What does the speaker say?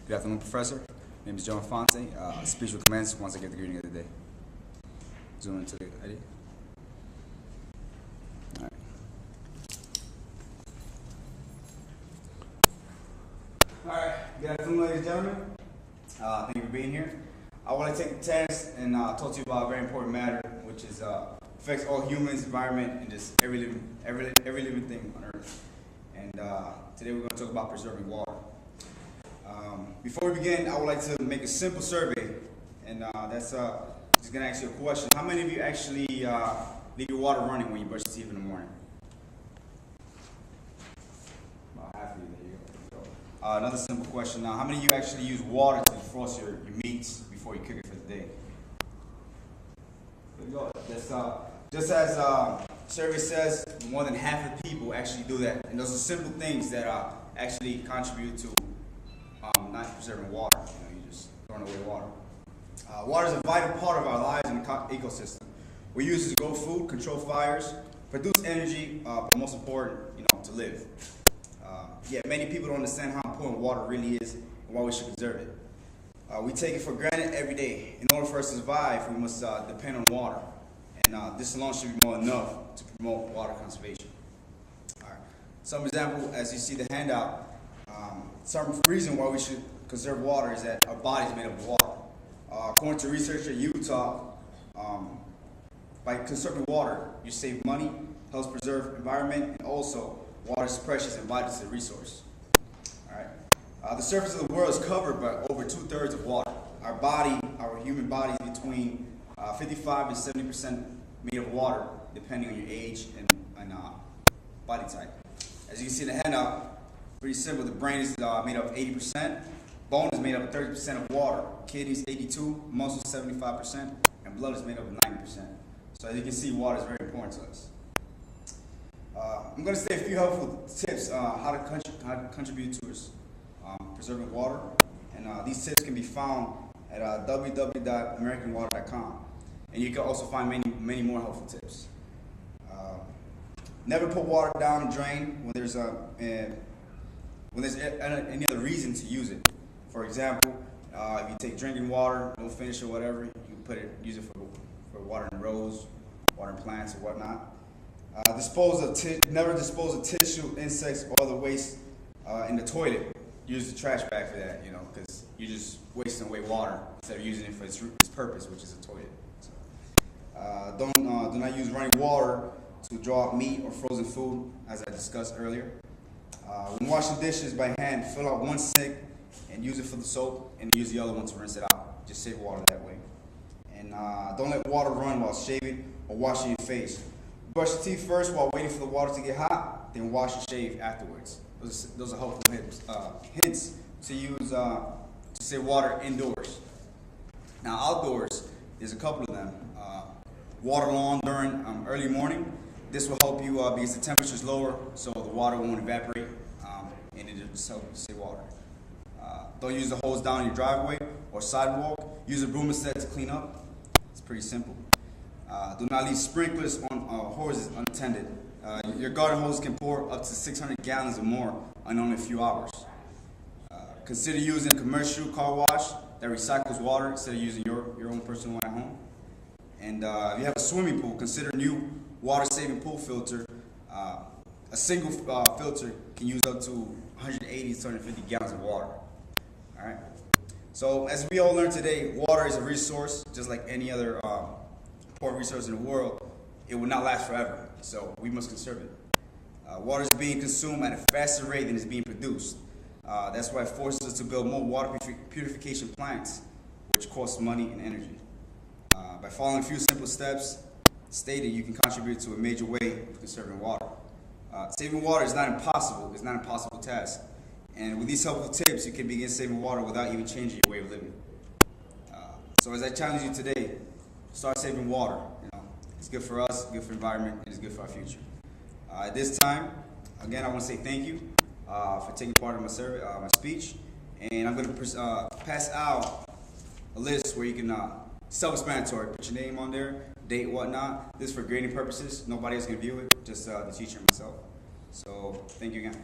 Good afternoon, Professor. My name is JInfante. Speech will commence once I get the greeting of the day. Zoom into the idea. All right. All right. Good afternoon, ladies and gentlemen. Thank you for being here. I want to take the test and talk to you about a very important matter, which is affects all humans, environment, and just every living thing on Earth. And today we're going to talk about preserving water. Before we begin, I would like to make a simple survey, and that's just going to ask you a question. How many of you actually leave your water running when you brush your teeth in the morning? About half of you. There you go. Another simple question now. How many of you actually use water to defrost your meats before you cook it for the day? There you go. That's, just as survey says, more than half of people actually do that. And those are simple things that actually contribute to not preserving water. You're just throwing away water. Water is a vital part of our lives in the ecosystem. We use it to grow food, control fires, produce energy, but most important, to live. Yet many people don't understand how important water really is and why we should preserve it. We take it for granted every day. In order for us to survive, we must depend on water. And this alone should be more enough to promote water conservation. All right. Some example, as you see the handout, some reason why we should conserve water is that our body is made of water. According to research at Utah, by conserving water, you save money, helps preserve environment, and also water is precious and vital to the resource. All right. The surface of the world is covered by over 2/3 of water. Our human body is between 55 and 70% made of water, depending on your age and body type. As you can see in the handout, pretty simple. The brain is made up of 80%. Bone is made up of 30% of water. Kidneys 82%, muscles 75%, and blood is made up of 90%. So as you can see, water is very important to us. I'm going to say a few helpful tips how to contribute to preserving water, and these tips can be found at www.americanwater.com, and you can also find many more helpful tips. Never put water down the drain when there's any other reason to use it. For example, if you take drinking water, don't finish or whatever, you can use it for watering rows, watering plants or whatnot. Never dispose of tissue, insects, or other waste in the toilet. Use the trash bag for that, because you're just wasting away water instead of using it for its purpose, which is a toilet. So, do not use running water to draw out meat or frozen food, as I discussed earlier. When washing dishes by hand, fill out one sink and use it for the soap, and use the other one to rinse it out. Just save water that way. And don't let water run while shaving or washing your face. Brush your teeth first while waiting for the water to get hot, then wash and shave afterwards. Those are helpful hints to use to save water indoors. Now outdoors, there's a couple of them. Water lawn during early morning. This will help you because the temperature is lower, so the water won't evaporate, and it just helps save water. Don't use the hose down your driveway or sidewalk. Use a broom instead to clean up. It's pretty simple. Do not leave sprinklers on hoses unattended. Your garden hose can pour up to 600 gallons or more in only a few hours. Consider using a commercial car wash that recycles water instead of using your own personal one at home. And if you have a swimming pool, consider a new water-saving pool filter. A single filter can use up to 180 to 250 gallons of water. All right. So as we all learned today, water is a resource, just like any other important resource in the world. It will not last forever, so we must conserve it. Water is being consumed at a faster rate than it's being produced. That's why it forces us to build more water purification plants, which costs money and energy. By following a few simple steps stated, you can contribute to a major way of conserving water. Saving water is not impossible. It's not an impossible task. And with these helpful tips, you can begin saving water without even changing your way of living. So as I challenge you today, start saving water. It's good for us, good for the environment, and it's good for our future. At this time, again, I want to say thank you for taking part in my speech. And I'm going to pass out a list where you can self-explanatory. Put your name on there, date, whatnot. This is for grading purposes. Nobody else can view it, just the teacher and myself. So thank you again.